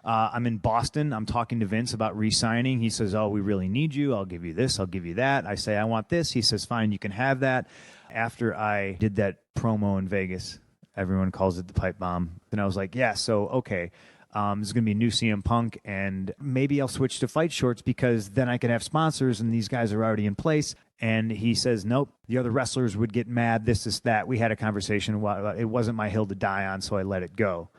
I'm in Boston. I'm talking to Vince about re-signing. He says, oh, we really need you. I'll give you this. I'll give you that. I say, I want this. He says, fine, you can have that. After I did that promo in Vegas, everyone calls it the pipe bomb. And I was like, yeah, so, okay. This is going to be a new CM Punk, and maybe I'll switch to fight shorts because then I can have sponsors, and these guys are already in place. And he says, nope, the other wrestlers would get mad, this, that. We had a conversation. It wasn't my hill to die on, so I let it go.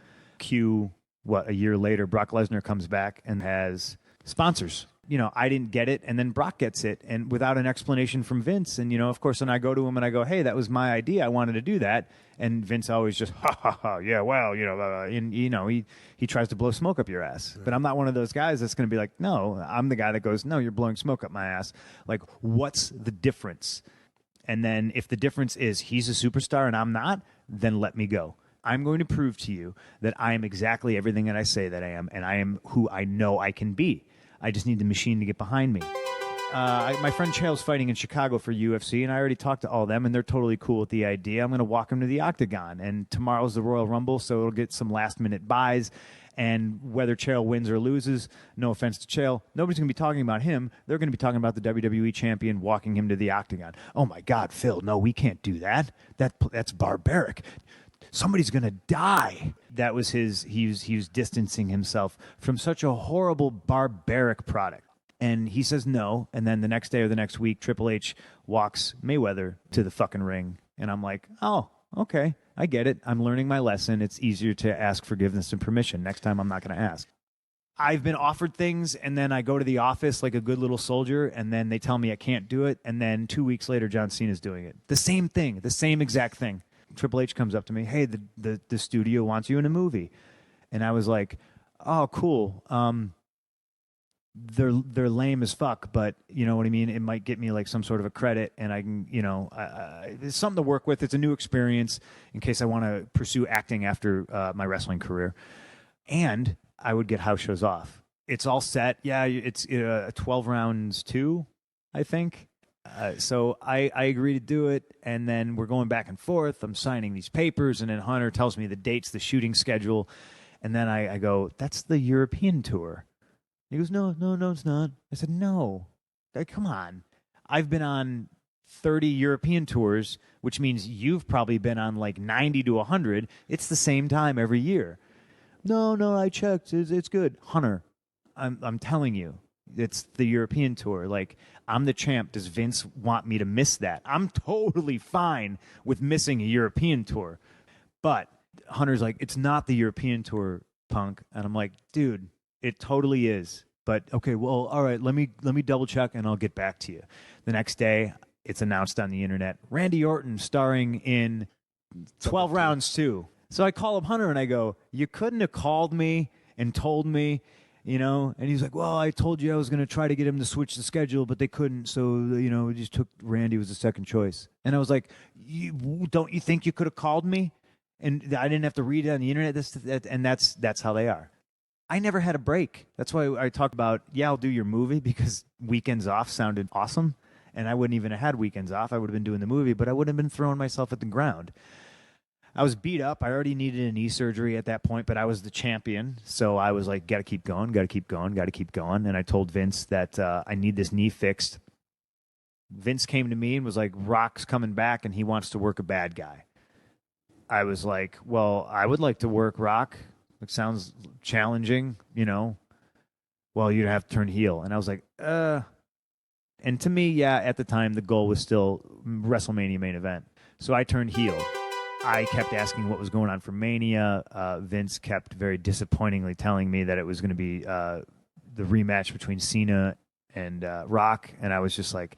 A year later, Brock Lesnar comes back and has sponsors. I didn't get it, and then Brock gets it, and without an explanation from Vince. And, of course, then I go to him and I go, hey, that was my idea. I wanted to do that. And Vince always just, ha, ha, ha, yeah, well, and, he tries to blow smoke up your ass. But I'm not one of those guys that's going to be like, no, I'm the guy that goes, no, you're blowing smoke up my ass. Like, what's the difference? And then if the difference is he's a superstar and I'm not, then let me go. I'm going to prove to you that I am exactly everything that I say that I am, and I am who I know I can be. I just need the machine to get behind me. My friend Chael's fighting in Chicago for UFC, and I already talked to all of them, and they're totally cool with the idea. I'm going to walk him to the Octagon, and tomorrow's the Royal Rumble, so it'll get some last-minute buys. And whether Chael wins or loses, no offense to Chael, nobody's going to be talking about him. They're going to be talking about the WWE champion walking him to the Octagon. Oh, my God, Phil, no, we can't do that. That's barbaric. Somebody's going to die. That was he was distancing himself from such a horrible, barbaric product. And he says no, and then the next day or the next week, Triple H walks Mayweather to the fucking ring. And I'm like, oh, okay, I get it. I'm learning my lesson. It's easier to ask forgiveness and permission. Next time I'm not going to ask. I've been offered things, and then I go to the office like a good little soldier, and then they tell me I can't do it, and then 2 weeks later, John Cena's doing it. The same thing, the same exact thing. Triple H comes up to me, hey, the studio wants you in a movie. And I was like, oh, cool. They're lame as fuck, but you know what I mean? It might get me like some sort of a credit, and I can, it's something to work with. It's a new experience in case I want to pursue acting after my wrestling career. And I would get house shows off. It's all set. Yeah, it's 12 rounds too, I think. So I agree to do it, and then we're going back and forth. I'm signing these papers, and then Hunter tells me the dates, the shooting schedule, and then I go, that's the European tour. He goes, no, it's not. I said, no. Come on. I've been on 30 European tours, which means you've probably been on like 90 to 100. It's the same time every year. No, I checked. It's good. Hunter, I'm telling you, it's the European tour. Like, I'm the champ. Does Vince want me to miss that? I'm totally fine with missing a European tour. But Hunter's like, it's not the European tour, Punk. And I'm like, dude, it totally is. But okay, well, all right, let me double check and I'll get back to you. The next day, it's announced on the internet, Randy Orton starring in 12 rounds too. So I call up Hunter and I go, you couldn't have called me and told me, and he's like, well, I told you I was going to try to get him to switch the schedule, but they couldn't. So, we just took Randy was the second choice. And I was like, don't you think you could have called me? And I didn't have to read it on the internet. And that's how they are. I never had a break. That's why I talk about, I'll do your movie, because weekends off sounded awesome. And I wouldn't even have had weekends off. I would have been doing the movie, but I wouldn't have been throwing myself at the ground. I was beat up. I already needed a knee surgery at that point, but I was the champion. So I was like, got to keep going. And I told Vince that I need this knee fixed. Vince came to me and was like, Rock's coming back and he wants to work a bad guy. I was like, well, I would like to work Rock. It sounds challenging, Well, you'd have to turn heel. And I was like, And to me, at the time, the goal was still WrestleMania main event. So I turned heel. I kept asking what was going on for Mania. Vince kept very disappointingly telling me that it was going to be the rematch between Cena and Rock. And I was just like,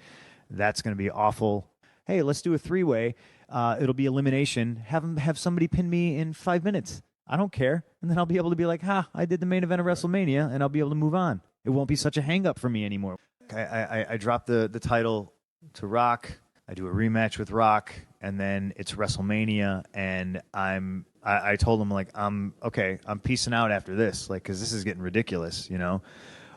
that's going to be awful. Hey, let's do a three-way. It'll be elimination. Have somebody pin me in 5 minutes. I don't care. And then I'll be able to be like, I did the main event of WrestleMania, and I'll be able to move on. It won't be such a hang-up for me anymore. I dropped the title to Rock. I do a rematch with Rock, and then it's WrestleMania, and I told him, like, I'm peacing out after this, like, because this is getting ridiculous,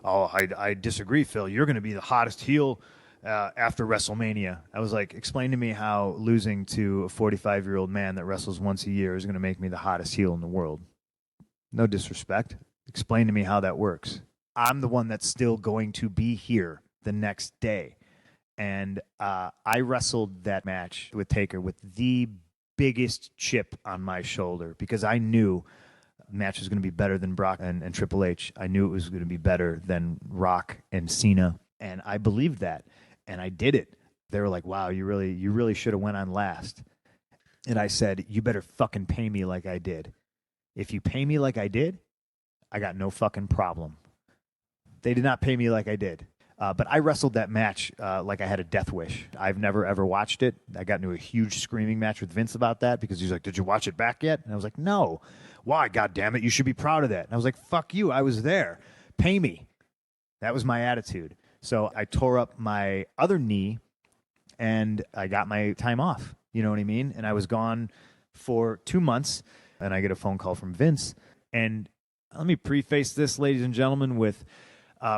Oh, I disagree, Phil. You're going to be the hottest heel after WrestleMania. I was like, explain to me how losing to a 45-year-old man that wrestles once a year is going to make me the hottest heel in the world. No disrespect. Explain to me how that works. I'm the one that's still going to be here the next day. And I wrestled that match with Taker with the biggest chip on my shoulder because I knew the match was going to be better than Brock and Triple H. I knew it was going to be better than Rock and Cena, and I believed that, and I did it. They were like, "Wow, you really should have went on last." And I said, "You better fucking pay me like I did. If you pay me like I did, I got no fucking problem." They did not pay me like I did. But I wrestled that match like I had a death wish. I've never, ever watched it. I got into a huge screaming match with Vince about that because he's like, "Did you watch it back yet?" And I was like, "No." "Why? God damn it. You should be proud of that." And I was like, "Fuck you. I was there. Pay me." That was my attitude. So I tore up my other knee and I got my time off. You know what I mean? And I was gone for 2 months and I get a phone call from Vince. And let me preface this, ladies and gentlemen, with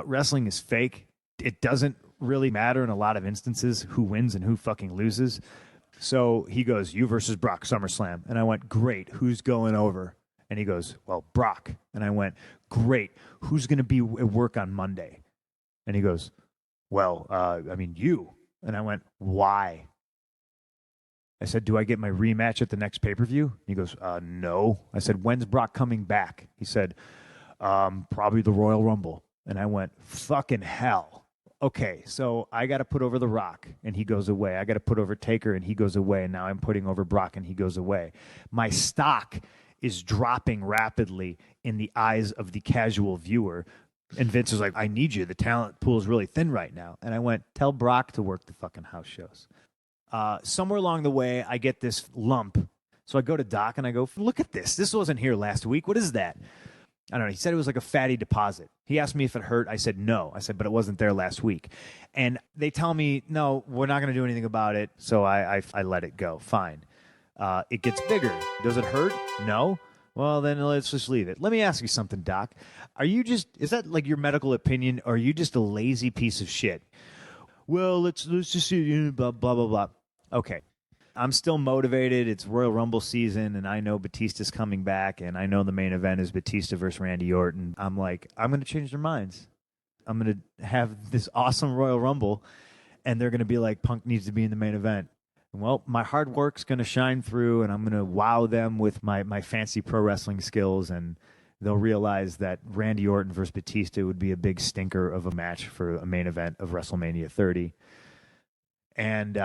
wrestling is fake. It doesn't really matter in a lot of instances who wins and who fucking loses. So he goes, "You versus Brock, SummerSlam." And I went, "Great. Who's going over?" And he goes, "Well, Brock." And I went, "Great. Who's going to be at work on Monday?" And he goes, "Well, I mean, you." And I went, "Why?" I said, "Do I get my rematch at the next pay-per-view?" He goes, "No." I said, "When's Brock coming back?" He said, "Probably the Royal Rumble." And I went, "Fucking hell." Okay, so I got to put over The Rock, and he goes away. I got to put over Taker, and he goes away. And now I'm putting over Brock, and he goes away. My stock is dropping rapidly in the eyes of the casual viewer. And Vince was like, "I need you. The talent pool is really thin right now." And I went, "Tell Brock to work the fucking house shows." Somewhere along the way, I get this lump. So I go to Doc, and I go, "Look at this. This wasn't here last week. What is that?" I don't know. He said it was like a fatty deposit. He asked me if it hurt. I said no. I said, "But it wasn't there last week." And they tell me, "No, we're not going to do anything about it." So I let it go. Fine. It gets bigger. Does it hurt? No. Well, then let's just leave it. Let me ask you something, Doc. Is that like your medical opinion, or are you just a lazy piece of shit? Well, let's just see, blah, blah, blah, blah. Okay. I'm still motivated. It's Royal Rumble season, and I know Batista's coming back, and I know the main event is Batista versus Randy Orton. I'm like, I'm going to change their minds. I'm going to have this awesome Royal Rumble, and they're going to be like, Punk needs to be in the main event. Well, my hard work's going to shine through, and I'm going to wow them with my fancy pro wrestling skills, and they'll realize that Randy Orton versus Batista would be a big stinker of a match for a main event of WrestleMania 30. And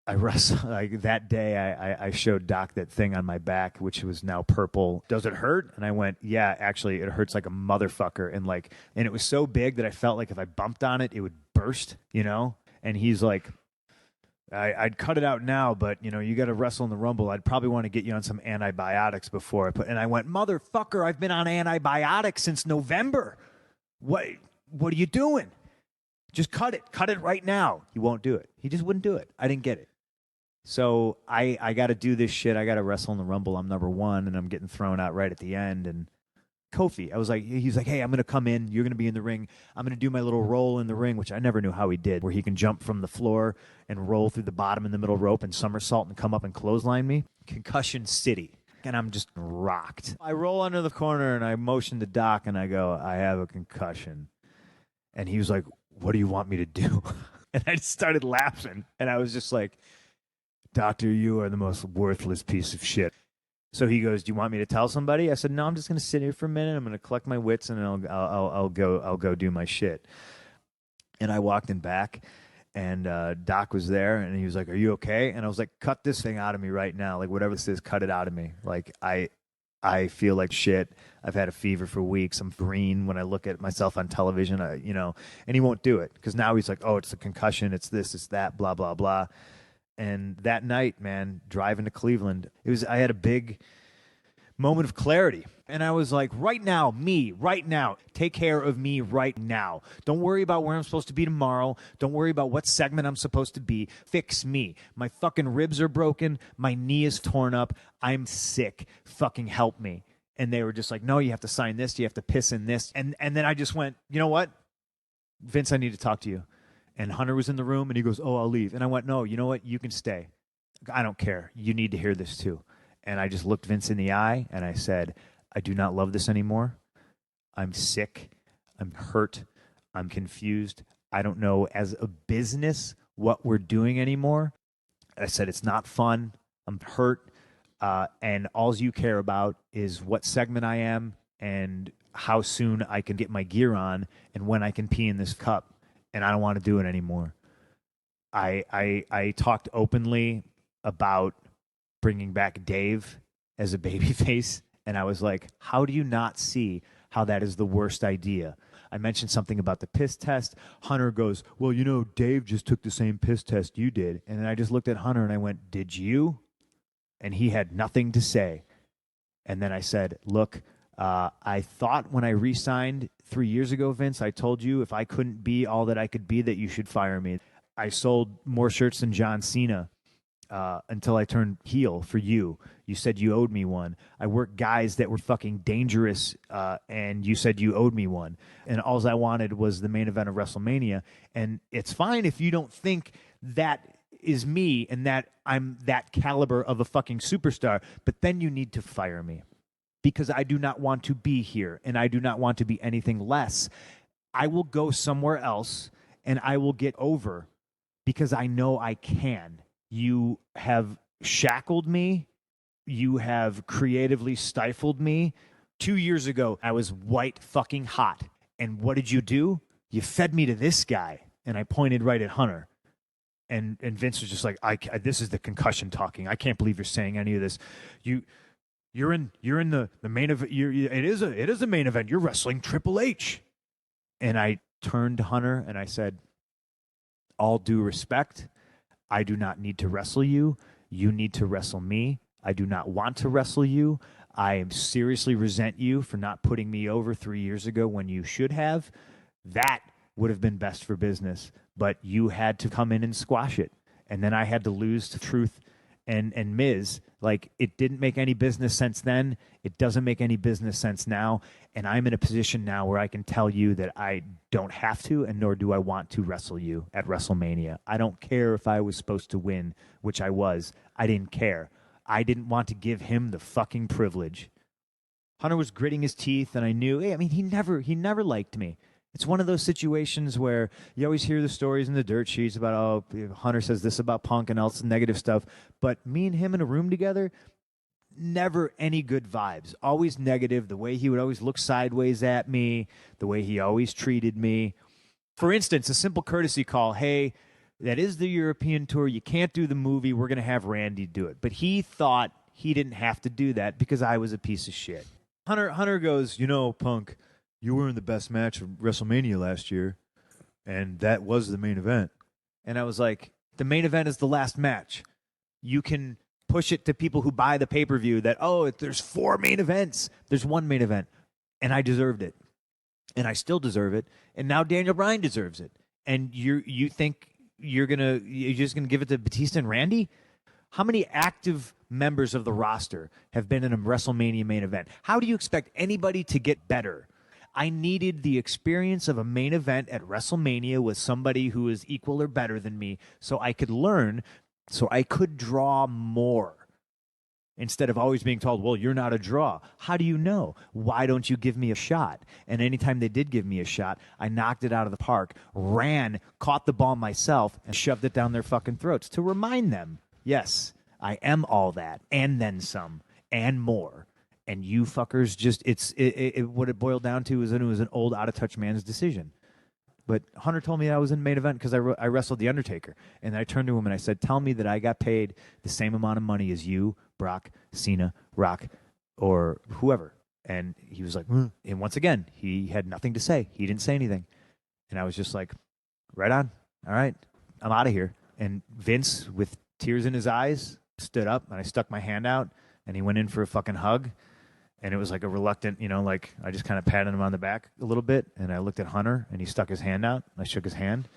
I wrestled like that day. I showed Doc that thing on my back, which was now purple. "Does it hurt?" And I went, "Yeah, actually, it hurts like a motherfucker." And it was so big that I felt like if I bumped on it, it would burst, you know. And he's like, I'd cut it out now, but you got to wrestle in the Rumble. I'd probably want to get you on some antibiotics before I put." And I went, "Motherfucker, I've been on antibiotics since November. What are you doing? Just cut it right now." He won't do it. He just wouldn't do it. I didn't get it. So I got to do this shit. I got to wrestle in the Rumble. I'm number one, and I'm getting thrown out right at the end. And Kofi, he's like, "Hey, I'm going to come in. You're going to be in the ring. I'm going to do my little roll in the ring," which I never knew how he did, where he can jump from the floor and roll through the bottom and the middle rope and somersault and come up and clothesline me. Concussion City. And I'm just rocked. I roll under the corner, and I motion to Doc, and I go, "I have a concussion." And he was like, "What do you want me to do?" And I just started laughing. And I was just like, "Doctor, you are the most worthless piece of shit." So he goes, "Do you want me to tell somebody?" I said, "No, I'm just going to sit here for a minute. I'm going to collect my wits, and I'll go do my shit." And I walked in back, and Doc was there, and he was like, "Are you okay?" And I was like, "Cut this thing out of me right now. Like, whatever this is, cut it out of me. Like, I feel like shit. I've had a fever for weeks. I'm green when I look at myself on television, and he won't do it because now he's like, "Oh, it's a concussion. It's this, it's that, blah, blah, blah." And that night, man, driving to Cleveland, I had a big moment of clarity. And I was like, right now, take care of me right now. Don't worry about where I'm supposed to be tomorrow. Don't worry about what segment I'm supposed to be. Fix me. My fucking ribs are broken. My knee is torn up. I'm sick. Fucking help me. And they were just like, "No, you have to sign this. You have to piss in this." And then I just went, "You know what? Vince, I need to talk to you." And Hunter was in the room, and he goes, "Oh, I'll leave." And I went, "No, you know what? You can stay. I don't care. You need to hear this too." And I just looked Vince in the eye, and I said, "I do not love this anymore. I'm sick. I'm hurt. I'm confused. I don't know as a business what we're doing anymore. I said, it's not fun. I'm hurt. And all you care about is what segment I am and how soon I can get my gear on and when I can pee in this cup. And I don't want to do it anymore. I talked openly about bringing back Dave as a babyface. And I was like, how do you not see how that is the worst idea? I mentioned something about the piss test. Hunter goes, well, you know, Dave just took the same piss test you did. And then I just looked at Hunter and I went, did you? And he had nothing to say. And then I said, look, I thought when I re-signed 3 years ago, Vince, I told you if I couldn't be all that I could be, that you should fire me. I sold more shirts than John Cena until I turned heel for you. You said you owed me one. I worked guys that were fucking dangerous, and you said you owed me one. And all I wanted was the main event of WrestleMania. And it's fine if you don't think that is me and that I'm that caliber of a fucking superstar, but then you need to fire me because I do not want to be here and I do not want to be anything less. I will go somewhere else and I will get over because I know I can. You have shackled me. You have creatively stifled me. 2 years ago, I was white fucking hot. And what did you do? You fed me to this guy. And I pointed right at Hunter. And Vince was just like, this is the concussion talking. I can't believe you're saying any of this. You're in the main event. It is a main event. You're wrestling Triple H. And I turned to Hunter and I said, all due respect, I do not need to wrestle you. You need to wrestle me. I do not want to wrestle you. I seriously resent you for not putting me over 3 years ago when you should have. That would have been best for business, but you had to come in and squash it. And then I had to lose to Truth and Miz. Like, it didn't make any business sense then. It doesn't make any business sense now. And I'm in a position now where I can tell you that I don't have to, and nor do I want to wrestle you at WrestleMania. I don't care if I was supposed to win, which I was. I didn't care. I didn't want to give him the fucking privilege. Hunter was gritting his teeth, and I knew, hey, I mean, he never liked me. It's one of those situations where you always hear the stories in the dirt sheets about, oh, Hunter says this about Punk and all this negative stuff. But me and him in a room together, never any good vibes. Always negative. The way he would always look sideways at me, the way he always treated me. For instance, a simple courtesy call. Hey, that is the European tour. You can't do the movie. We're going to have Randy do it. But he thought he didn't have to do that because I was a piece of shit. Hunter goes, you know, Punk, you were in the best match of WrestleMania last year, and that was the main event. And I was like, the main event is the last match. You can push it to people who buy the pay-per-view that, oh, there's 4 main events. There's 1 main event. And I deserved it. And I still deserve it. And now Daniel Bryan deserves it. And you think you're just gonna give it to Batista and Randy? How many active members of the roster have been in a WrestleMania main event? How do you expect anybody to get better? I needed the experience of a main event at WrestleMania with somebody who is equal or better than me so I could learn, so I could draw more. Instead of always being told, well, you're not a draw. How do you know? Why don't you give me a shot? And anytime they did give me a shot, I knocked it out of the park, ran, caught the ball myself, and shoved it down their fucking throats to remind them, yes, I am all that, and then some, and more. And you fuckers just, what it boiled down to is that it was an old, out-of-touch man's decision. But Hunter told me I was in main event because I wrestled The Undertaker. And I turned to him and I said, tell me that I got paid the same amount of money as you, Brock, Cena, Rock, or whoever. And he was like, and once again, he had nothing to say. He didn't say anything. And I was just like, right on. All right, I'm out of here. And Vince, with tears in his eyes, stood up and I stuck my hand out and he went in for a fucking hug. And it was like a reluctant, like I just kind of patted him on the back a little bit. And I looked at Hunter and he stuck his hand out. I shook his hand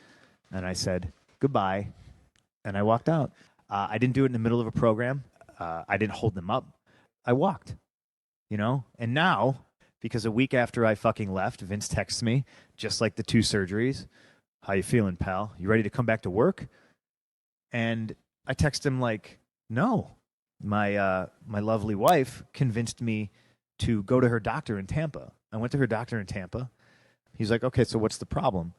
and I said, goodbye. And I walked out. I didn't do it in the middle of a program. I didn't hold them up. I walked, And now, because a week after I fucking left, Vince texts me, just like the 2 surgeries. How you feeling, pal? You ready to come back to work? And I text him like, no. My lovely wife convinced me to go to her doctor in Tampa. I went to her doctor in Tampa. He's like, okay, so what's the problem?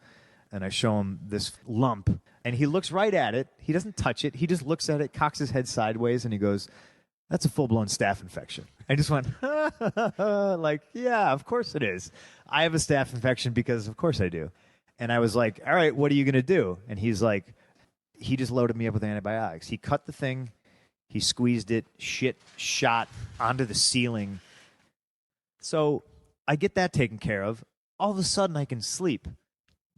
And I show him this lump, and he looks right at it. He doesn't touch it. He just looks at it, cocks his head sideways, and he goes, that's a full-blown staph infection. I just went, like, yeah, of course it is. I have a staph infection because of course I do. And I was like, all right, what are you going to do? And he's like, he just loaded me up with antibiotics. He cut the thing. He squeezed it. Shit shot onto the ceiling. So I get that taken care of. All of a sudden, I can sleep.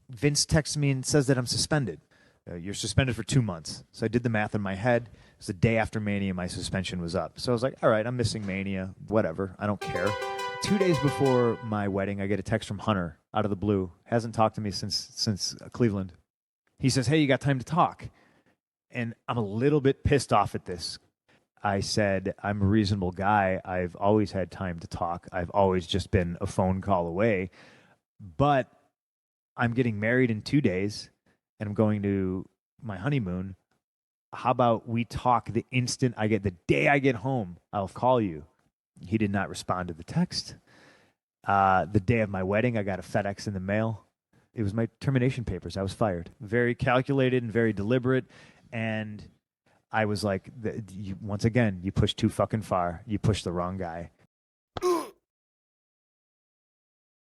Vince texts me and says that I'm suspended. You're suspended for 2 months. So I did the math in my head. It was the day after Mania, my suspension was up. So I was like, all right, I'm missing Mania. Whatever. I don't care. 2 days before my wedding, I get a text from Hunter out of the blue. Hasn't talked to me since Cleveland. He says, hey, you got time to talk? And I'm a little bit pissed off at this. I said, I'm a reasonable guy. I've always had time to talk. I've always just been a phone call away. But I'm getting married in 2 days, and I'm going to my honeymoon. How about we talk the day I get home, I'll call you. He did not respond to the text. The day of my wedding, I got a FedEx in the mail. It was my termination papers. I was fired. Very calculated and very deliberate. And I was like, once again, you pushed too fucking far. You pushed the wrong guy.